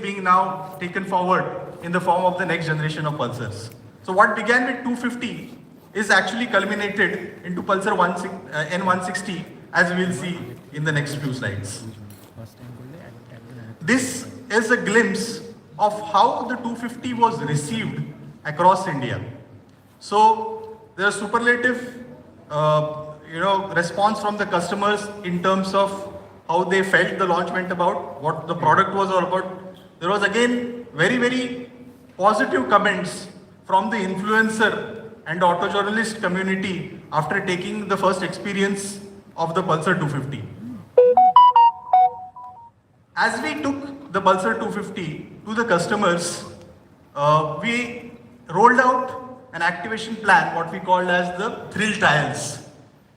being now taken forward in the form of the next generation of Pulsars. So what began with 250 is actually culminated into Pulsar N160, as we will see in the next few slides. This is a glimpse of how the 250 was received across India. So there is superlative response from the customers in terms of how they felt the launch went about, what the product was all about. There was again very, very positive comments from the influencer and auto journalist community after taking the first experience of the Pulsar 250. As we took the Pulsar 250 to the customers, we rolled out an activation plan, what we called as the thrill trials.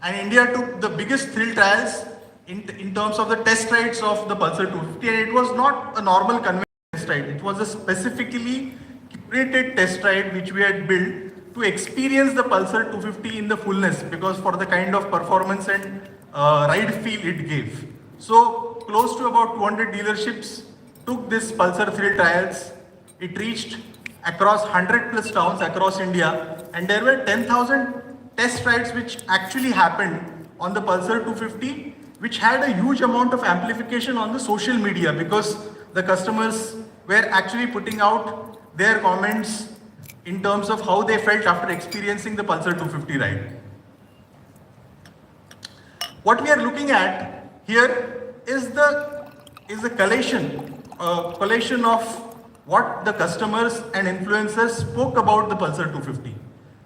And India took the biggest thrill trials in terms of the test rides of the Pulsar 250, and it was not a normal conventional test ride. It was a specifically curated test ride which we had built to experience the Pulsar 250 in the fullness, because for the kind of performance and ride feel it gave. So close to about 200 dealerships took this Pulsar thrill trials. It reached across 100 plus towns across India, and there were 10,000 test rides which actually happened on the Pulsar 250, which had a huge amount of amplification on the social media, because the customers were actually putting out their comments in terms of how they felt after experiencing the Pulsar 250 ride. What we are looking at here is the collation of what the customers and influencers spoke about the Pulsar 250.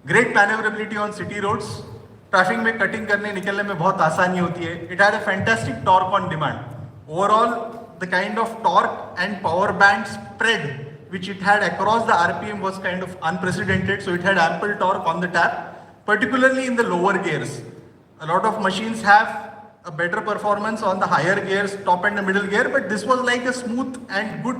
Great maneuverability on city roads. Traffic में cutting करने निकलने में बहुत आसानी होती है. It had a fantastic torque on demand. Overall, the kind of torque and power band spread which it had across the RPM was kind of unprecedented. So it had ample torque on the tap, particularly in the lower gears. A lot of machines have a better performance on the higher gears, top and the middle gear, but this was like a smooth and good,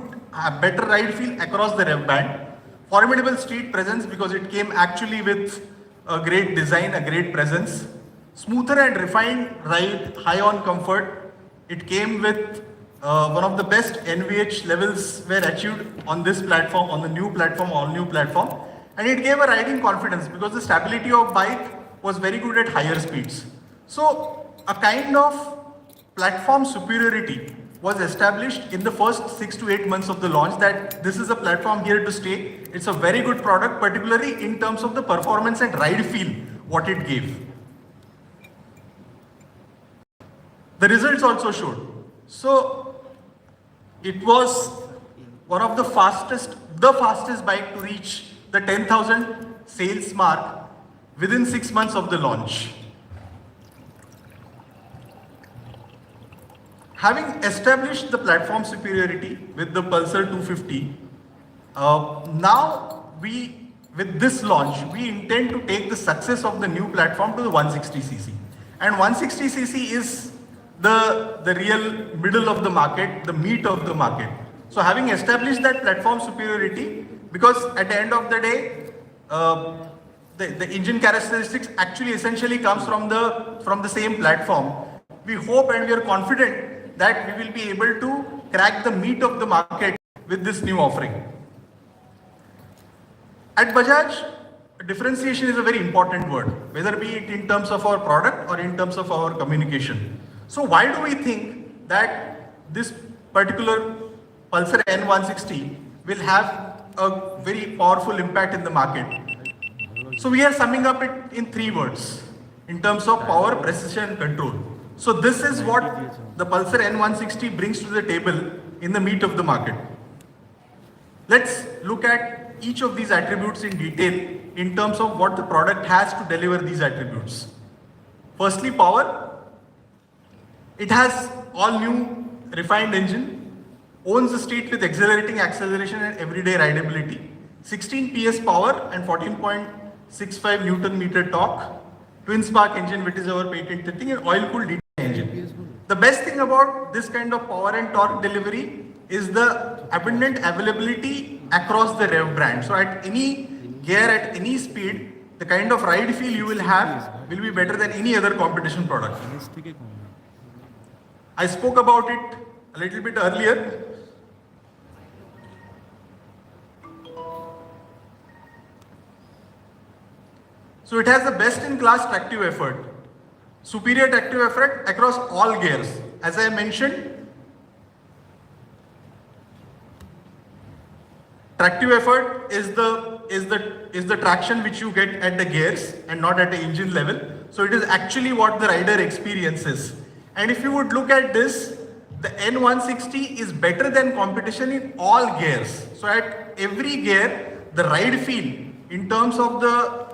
better ride feel across the rev band. Formidable street presence because it came actually with a great design, a great presence. Smoother and refined ride, high on comfort. It came with one of the best NVH levels were achieved on this platform, on the new platform, all new platform. And it gave a riding confidence because the stability of bike was very good at higher speeds. So a kind of platform superiority was established in the first 6 to 8 months of the launch, that this is a platform here to stay. It's a very good product, particularly in terms of the performance and ride feel, what it gave. The results also showed. So it was one of the fastest bike to reach the 10,000 sales mark within 6 months of the launch. Having established the platform superiority with the Pulsar 250, now with this launch, we intend to take the success of the new platform to the 160cc. And 160cc is the real middle of the market, the meat of the market. So having established that platform superiority, because at the end of the day, the engine characteristics actually essentially comes from the same platform. We hope and we are confident that we will be able to crack the meat of the market with this new offering. At Bajaj, differentiation is a very important word, whether be it in terms of our product or in terms of our communication. So why do we think that this particular Pulsar N160 will have a very powerful impact in the market? So we are summing up it in 3 words in terms of power, precision and control. So this is what the Pulsar N160 brings to the table in the meat of the market. Let's look at each of these attributes in detail in terms of what the product has to deliver these attributes. Firstly, power. It has all new refined engine, owns the street with exhilarating acceleration and everyday rideability, 16 PS power and 14.65 Newton meter torque, twin spark engine which is our patented thing, and oil cooled engine. The best thing about this kind of power and torque delivery is the abundant availability across the rev brand. So at any gear, at any speed, the kind of ride feel you will have will be better than any other competition product. I spoke about it a little bit earlier. So it has the best-in-class tractive effort, superior tractive effort across all gears. As I mentioned, tractive effort is the traction which you get at the gears and not at the engine level. So it is actually what the rider experiences. And if you would look at this, the N160 is better than competition in all gears. So at every gear, the ride feel in terms of the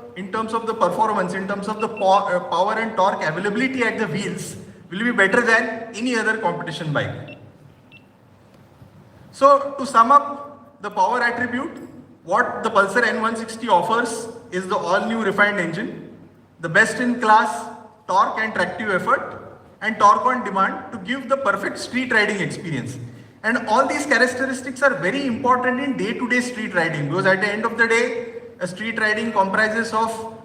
performance, in terms of the power and torque availability at the wheels will be better than any other competition bike. So to sum up the power attribute, what the Pulsar N160 offers is the all-new refined engine, the best-in-class torque and tractive effort, and torque on demand to give the perfect street riding experience. And all these characteristics are very important in day-to-day street riding, because at the end of the day, a street riding comprises of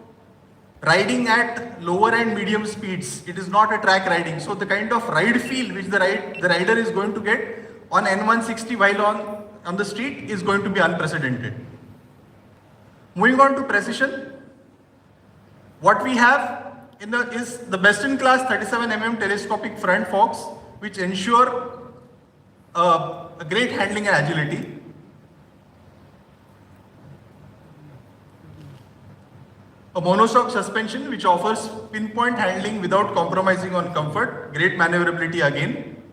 riding at lower and medium speeds. It is not a track riding. So the kind of ride feel which the rider is going to get on N160 while on the street is going to be unprecedented. Moving on to precision, what we have is the best-in-class 37mm telescopic front forks, which ensure a great handling and agility. A monoshock suspension which offers pinpoint handling without compromising on comfort, great maneuverability again.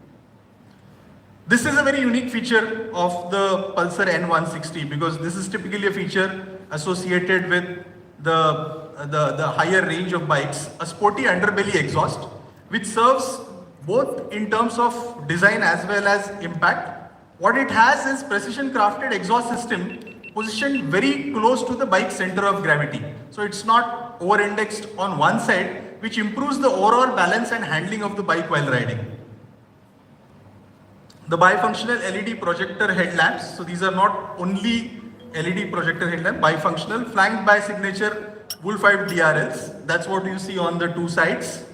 This is a very unique feature of the Pulsar N160 because this is typically a feature associated with the higher range of bikes, a sporty underbelly exhaust which serves both in terms of design as well as impact. What it has is precision crafted exhaust system positioned very close to the bike's center of gravity. So it's not over-indexed on one side, which improves the overall balance and handling of the bike while riding. The bifunctional LED projector headlamps, so these are not only LED projector headlamp, bifunctional, flanked by signature bullfibe DRLs. That's what you see on the two sides.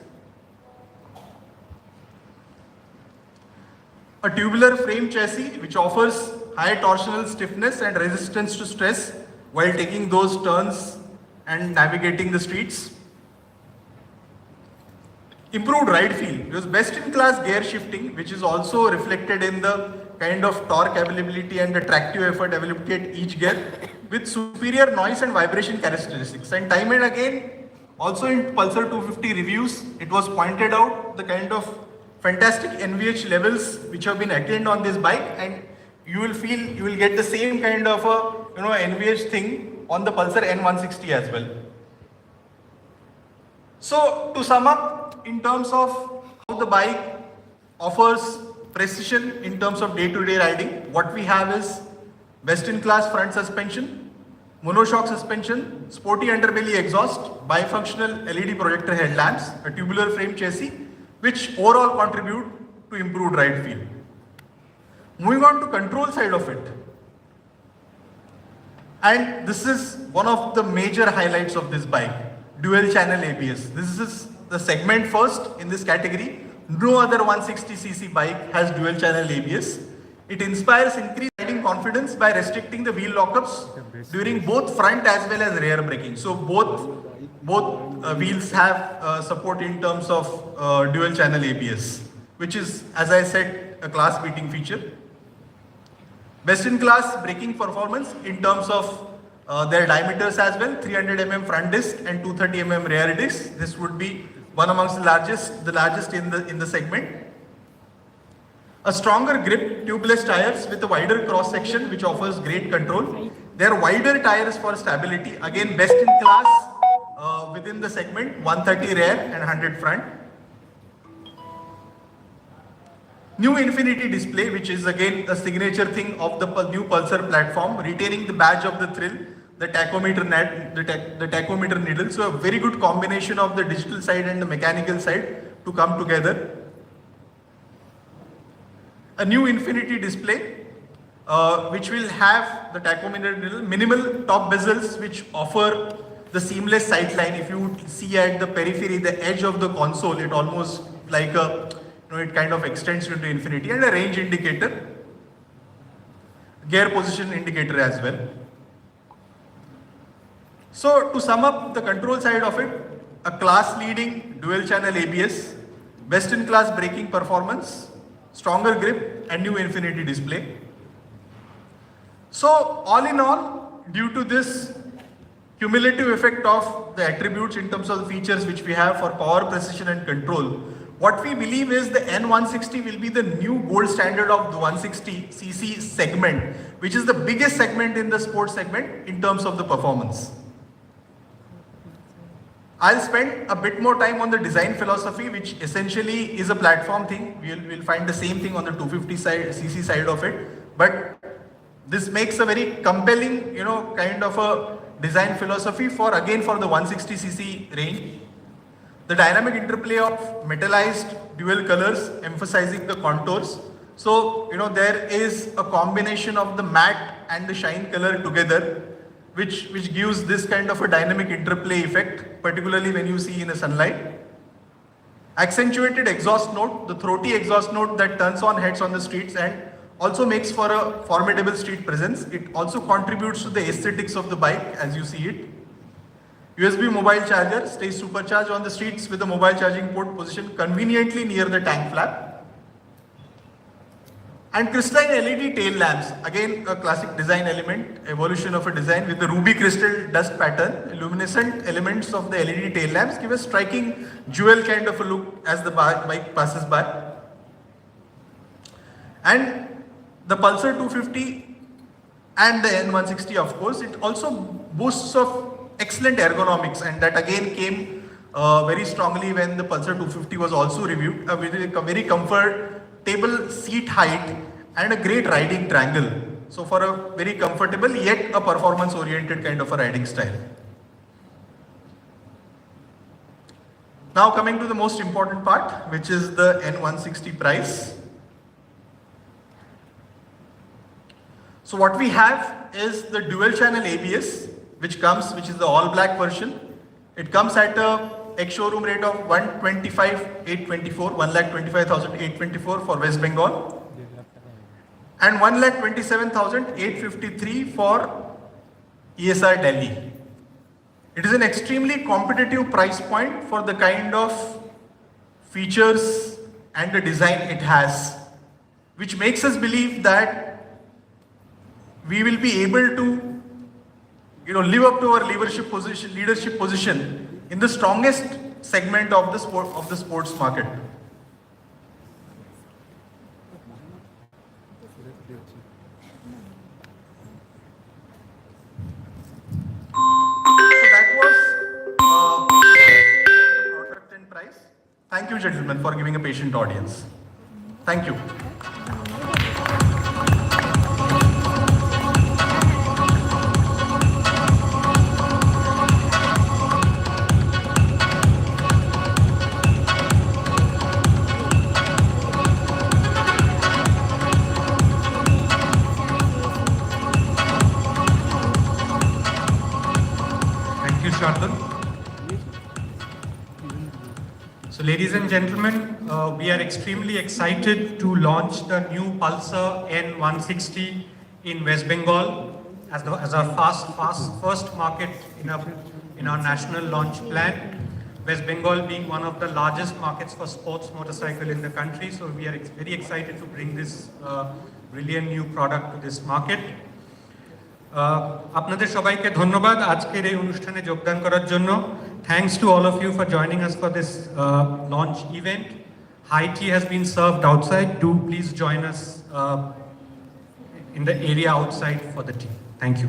A tubular frame chassis which offers high torsional stiffness and resistance to stress while taking those turns and navigating the streets. Improved ride feel, because best-in-class gear shifting, which is also reflected in the kind of torque availability and the tractive effort availability at each gear, with superior noise and vibration characteristics. And time and again, also in Pulsar 250 reviews, it was pointed out the kind of fantastic NVH levels which have been attained on this bike, and you will get the same kind of a NVH thing on the Pulsar N160 as well. So to sum up, in terms of how the bike offers precision in terms of day-to-day riding, what we have is best-in-class front suspension, monoshock suspension, sporty underbelly exhaust, bifunctional LED projector headlamps, a tubular frame chassis, which overall contribute to improved ride feel. Moving on to control side of it, and this is one of the major highlights of this bike, dual channel ABS. This is the segment first in this category. No other 160cc bike has dual channel ABS. It inspires increased riding confidence by restricting the wheel lockups during both front as well as rear braking. So both wheels have support in terms of dual channel ABS, which is, as I said, a class beating feature. Best in class braking performance in terms of their diameters as well, 300mm front disc and 230mm rear disc. This would be one amongst the largest in the segment. A stronger grip, tubeless tires with a wider cross section which offers great control. There are wider tires for stability, again best in class within the segment, 130 rear and 100 front. New infinity display, which is again a signature thing of the new Pulsar platform, retaining the badge of the thrill, the tachometer needle. So a very good combination of the digital side and the mechanical side to come together. A new infinity display, which will have the tachometer needle, minimal top bezels which offer the seamless sight line. If you see at the periphery, the edge of the console, it almost like it kind of extends into infinity, and a range indicator, gear position indicator as well. So to sum up the control side of it, a class-leading dual-channel ABS, best-in-class braking performance, stronger grip, and new infinity display. So all in all, due to this cumulative effect of the attributes in terms of the features which we have for power, precision, and control, what we believe is the N160 will be the new gold standard of the 160cc segment, which is the biggest segment in the sports segment in terms of the performance. I'll spend a bit more time on the design philosophy, which essentially is a platform thing. We'll find the same thing on the 250cc side of it, but this makes a very compelling, kind of a design philosophy for the 160cc range. The dynamic interplay of metallized dual colors emphasizing the contours. So, there is a combination of the matte and the shine color together, which gives this kind of a dynamic interplay effect, particularly when you see in the sunlight. Accentuated exhaust note, the throaty exhaust note that turns on heads on the streets and also makes for a formidable street presence. It also contributes to the aesthetics of the bike as you see it. USB mobile charger stays supercharged on the streets with a mobile charging port positioned conveniently near the tank flap. And crystalline LED tail lamps, again a classic design element, evolution of a design with the ruby crystal dust pattern. Luminescent elements of the LED tail lamps give a striking jewel kind of a look as the bike passes by. And the Pulsar 250 and the N160, of course, it also boasts of excellent ergonomics, and that again came very strongly when the Pulsar 250 was also reviewed. A very comfortable seat height and a great riding triangle. So for a very comfortable yet a performance oriented kind of a riding style. Now coming to the most important part, which is the N160 price. So what we have is the dual channel ABS, which is the all black version. It comes at a ex-showroom rate of 125,824, 1,25,824 for West Bengal, and 1,27,853 for ESR Delhi. It is an extremely competitive price point for the kind of features and the design it has, which makes us believe that we will be able to live up to our leadership position in the strongest segment of the sports market. So that was the product and price. Thank you, gentlemen, for giving a patient audience. Thank you. So ladies and gentlemen, we are extremely excited to launch the new Pulsar N160 in West Bengal as our first market in our national launch plan. West Bengal being one of the largest markets for sports motorcycle in the country, so we are very excited to bring this brilliant new product to this market. আপনাদের সবাইকে ধন্যবাদ আজকের এই অনুষ্ঠানে যোগদান করার জন্য। Thanks to all of you for joining us for this launch event. High tea has been served outside. Do please join us in the area outside for the tea. Thank you.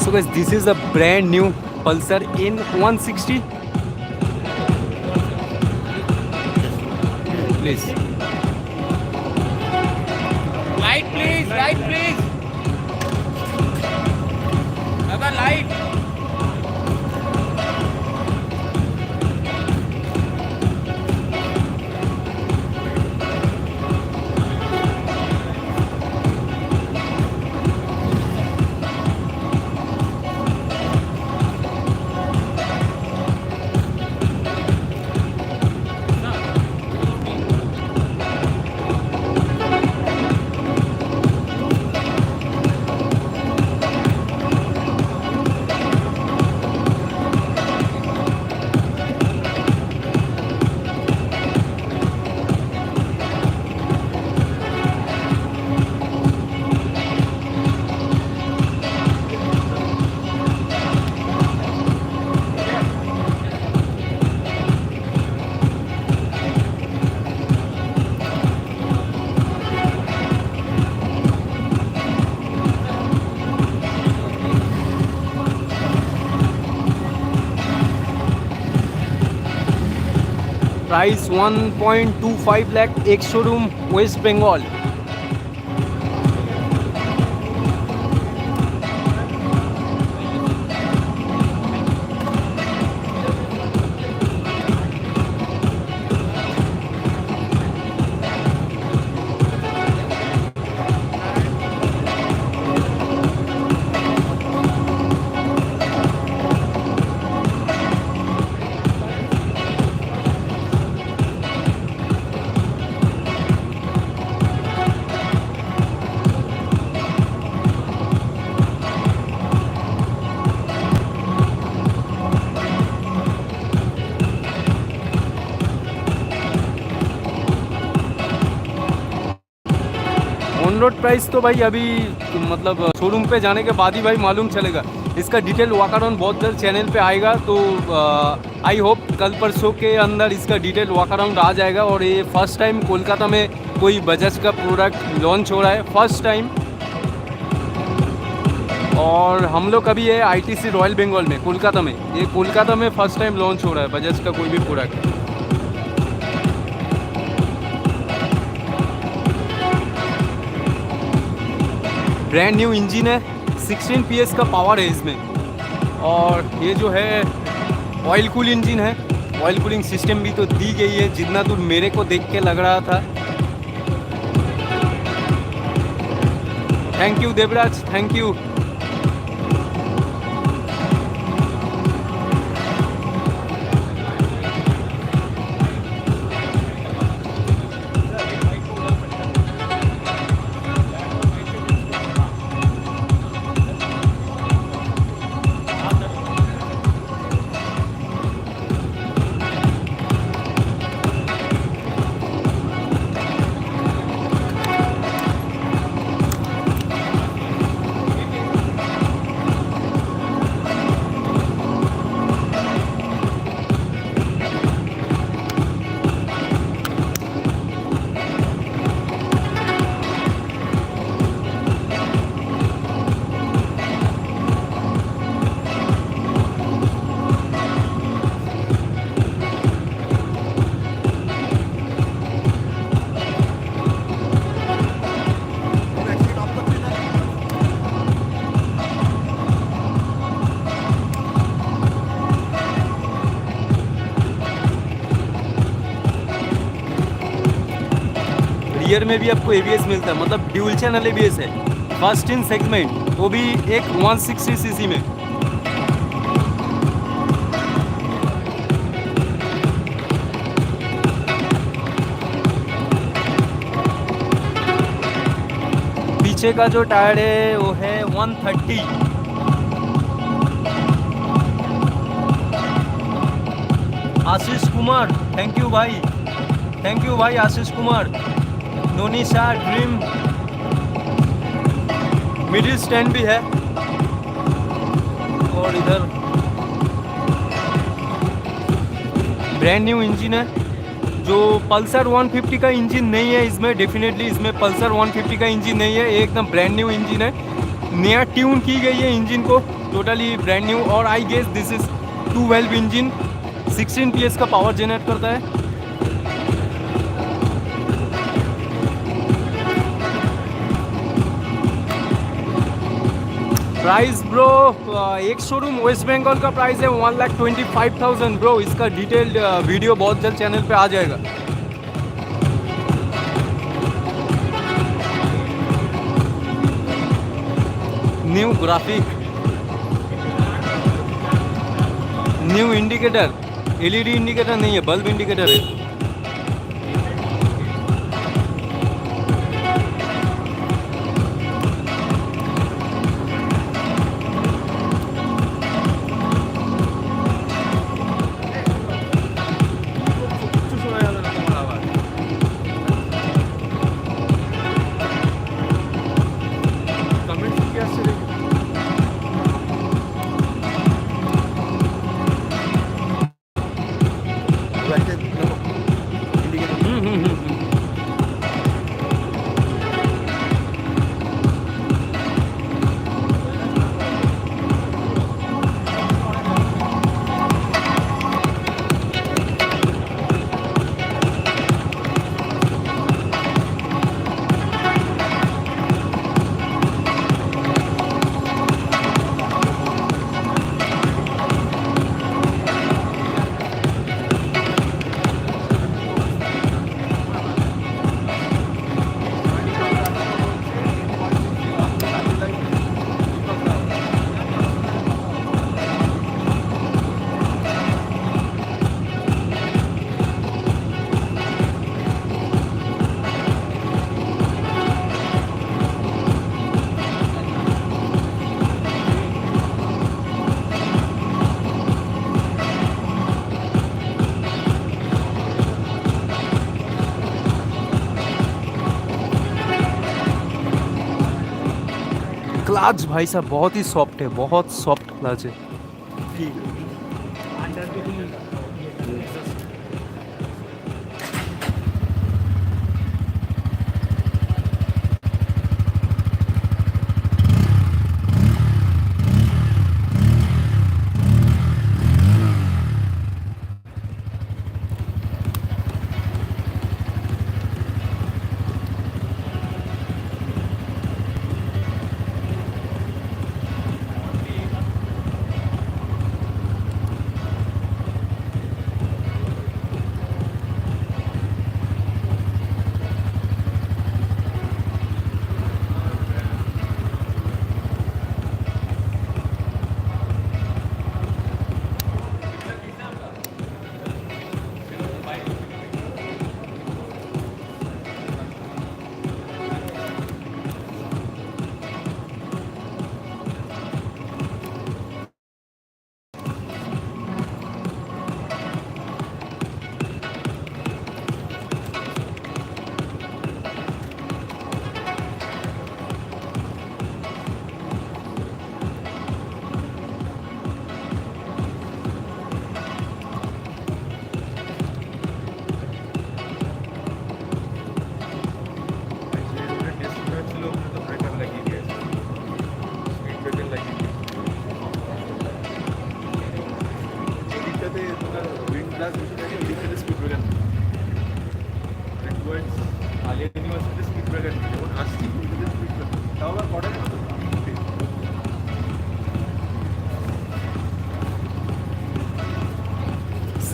So guys, this is a brand new Pulsar N160. Please. Light please, light please. Another light. Price 1.25 lakh, एक showroom West Bengal. On road price तो भाई अभी मतलब showroom पे जाने के बाद ही भाई मालूम चलेगा। इसका डिटेल वॉक अराउंड बहुत जल्द चैनल पे आएगा, तो आई होप कल परसों के अंदर इसका डिटेल वॉक अराउंड आ जाएगा। और ये फर्स्ट टाइम कोलकाता में कोई बजाज का प्रोडक्ट लॉन्च हो रहा है, फर्स्ट टाइम। और हम लोग अभी है ITC रॉयल बंगाल में, कोलकाता में। ये कोलकाता में फर्स्ट टाइम लॉन्च हो रहा है बजाज का कोई भी प्रोडक्ट। ब्रांड न्यू इंजन है, 16 PS का पावर है इसमें। और ये जो है ऑयल कूल इंजन है, ऑयल कूलिंग सिस्टम भी तो दी गई है, जितना दूर मेरे को देख के लग रहा था। Thank you Devraj, thank you. Rear में भी आपको ABS मिलता है, मतलब ड्यूल चैनल ABS है, फर्स्ट इन सेगमेंट, वो भी एक 160 सीसी में। पीछे का जो टायर है वो है 130। आशीष कुमार, थैंक यू भाई, थैंक यू भाई Ashish Kumar. नोनिशा dream middle stand भी है। और इधर ब्रांड न्यू इंजन है, जो पल्सर 150 का इंजन नहीं है इसमें, डेफिनेटली इसमें पल्सर 150 का इंजन नहीं है, एकदम ब्रांड न्यू इंजन है, नया ट्यून की गई है इंजन को। Totally brand new. और I guess this is 2 valve engine, 16 PS का पावर जनरेट करता है। प्राइस ब्रो, एक शोरूम वेस्ट बंगाल का प्राइस है 1,25,000 ब्रो। इसका डिटेल्ड वीडियो बहुत जल्द चैनल पे आ जाएगा। New graphic, new indicator, LED indicator नहीं है, बल्ब इंडिकेटर है। क्लच भाई साहब बहुत ही सॉफ्ट है, बहुत सॉफ्ट क्लच है।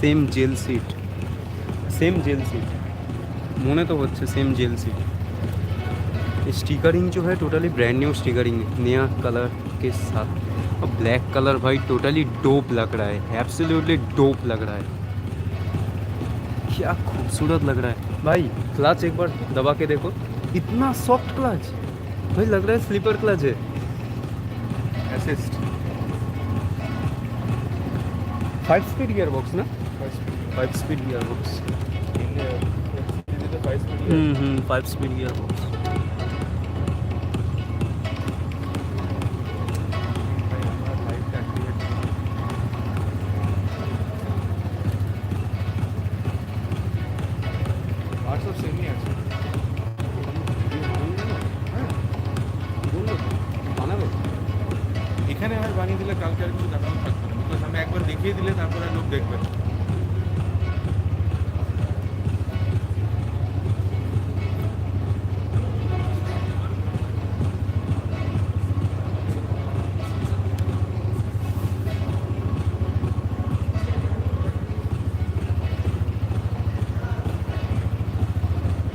Same gel seat, same gel seat মনে तो হচ্ছে सेम जेल सीट। स्टिकरिंग जो है टोटली ब्रांड न्यू स्टिकरिंग है, नया कलर के साथ। और ब्लैक कलर भाई टोटली डोप लग रहा है, एब्सोल्युटली डोप लग रहा है, क्या खूबसूरत लग रहा है भाई। क्लच एक बार दबा के देखो, इतना सॉफ्ट क्लच भाई, लग रहा है स्लीपर क्लच है। असिस्ट 5 स्पीड गियर बॉक्स ना, 5 speed gear box. 5 speed gear box. এখানে হয় বানিয়ে দিলে কালকে আর কিছু দেখানো থাকবে না, বিকজ আমি একবার দেখিয়ে দিলে তারপরে লোক দেখবে।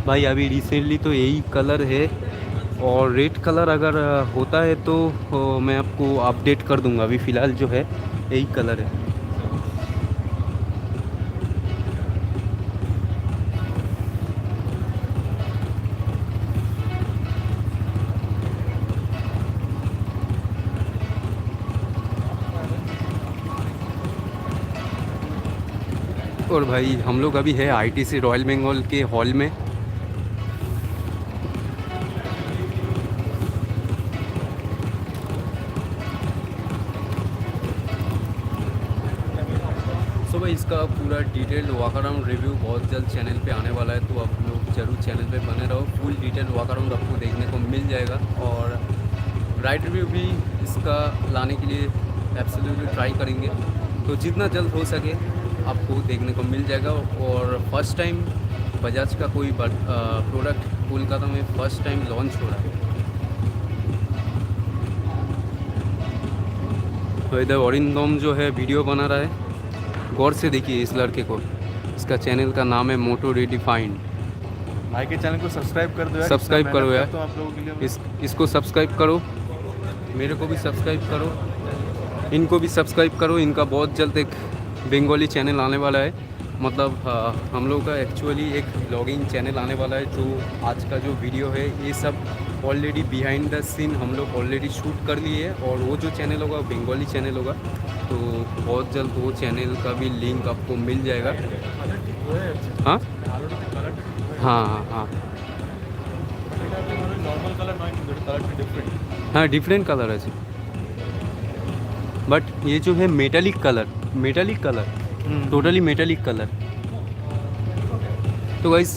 भाई अभी रिसेंटली तो यही कलर है, और रेड कलर अगर होता है तो मैं आपको अपडेट कर दूंगा। अभी फ़िलहाल जो है यही कलर है। और भाई हम लोग अभी है आईटीसी रॉयल बंगाल के हॉल में। सो भाई इसका पूरा डिटेल वॉक अराउंड रिव्यू बहुत जल्द चैनल पे आने वाला है, तो आप लोग जरूर चैनल पे बने रहो। फुल डिटेल वॉक अराउंड आपको देखने को मिल जाएगा, और राइड रिव्यू भी इसका लाने के लिए एब्सोल्युटली ट्राई करेंगे, तो जितना जल्द हो सके आपको देखने को मिल जाएगा। और फर्स्ट टाइम बजाज का कोई प्रोडक्ट कोलकाता में फर्स्ट टाइम लॉन्च हो रहा है। तो इधर अरिंदम जो है वीडियो बना रहा है, गौर से देखिए इस लड़के को। इसका चैनल का नाम है मोटो रिडिफाइंड। भाई के चैनल को सब्सक्राइब कर दो यार, सब्सक्राइब करो यार, तो आप लोगों के लिए इसको सब्सक्राइब करो, मेरे को भी सब्सक्राइब करो, इनको भी सब्सक्राइब करो। इनका बहुत जल्द एक बंगाली चैनल आने वाला है, मतलब हम लोग का एक्चुअली एक ब्लॉगिंग चैनल आने वाला है। जो आज का जो वीडियो है ये सब ऑलरेडी बिहाइंड द सीन हम लोग ऑलरेडी शूट कर लिए है, और वो जो चैनल होगा बंगाली चैनल होगा, तो बहुत जल्द वो चैनल का भी लिंक आपको मिल जाएगा। हाँ हाँ हाँ हाँ নর্মাল কালার নয়, কিন্তু কালারটা ডিফারেন্ট। हाँ डिफरेंट कलर है, बट ये जो है metallic colour totally metallic colour. तो गाइस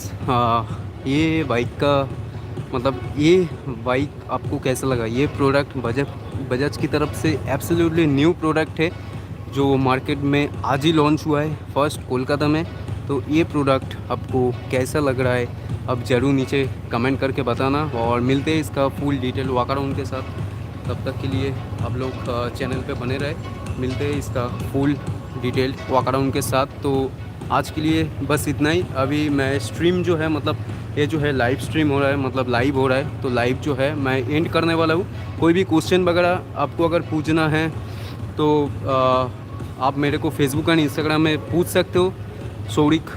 ये बाइक का मतलब ये बाइक आपको कैसा लगा? ये प्रोडक्ट बजाज की तरफ से एब्सोल्युटली न्यू प्रोडक्ट है, जो मार्केट में आज ही लॉन्च हुआ है फर्स्ट कोलकाता में। तो ये प्रोडक्ट आपको कैसा लग रहा है अब ज़रूर नीचे कमेंट करके बताना, और मिलते हैं इसका फुल डिटेल वॉक अराउंड के साथ। तब तक के लिए आप लोग चैनल पे बने रहे, मिलते हैं इसका फुल डिटेल वॉक अराउंड के साथ। तो आज के लिए बस इतना ही। अभी मैं स्ट्रीम जो है मतलब ये जो है लाइव स्ट्रीम हो रहा है, मतलब लाइव हो रहा है, तो लाइव जो है मैं एंड करने वाला हूँ। कोई भी क्वेश्चन वगैरह आपको अगर पूछना है तो आप मेरे को फेसबुक एंड इंस्टाग्राम में पूछ सकते हो। सौरिक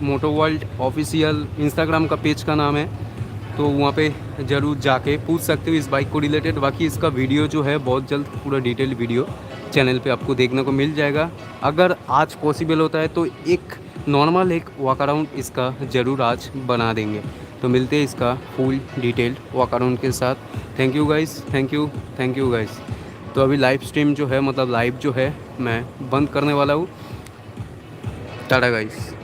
मोटो वर्ल्ड ऑफिशियल इंस्टाग्राम का पेज का नाम है, तो वहाँ पे ज़रूर जाके पूछ सकते हो इस बाइक को रिलेटेड। बाकी इसका वीडियो जो है बहुत जल्द पूरा डिटेल वीडियो चैनल पे आपको देखने को मिल जाएगा। अगर आज पॉसिबल होता है तो एक नॉर्मल एक वॉक अराउंड इसका ज़रूर आज बना देंगे। तो मिलते हैं इसका फुल डिटेल वॉक अराउंड के साथ। Thank you guys, thank you guys. तो अभी लाइव स्ट्रीम जो है मतलब लाइव जो है मैं बंद करने वाला हूँ। टाटा गाइस।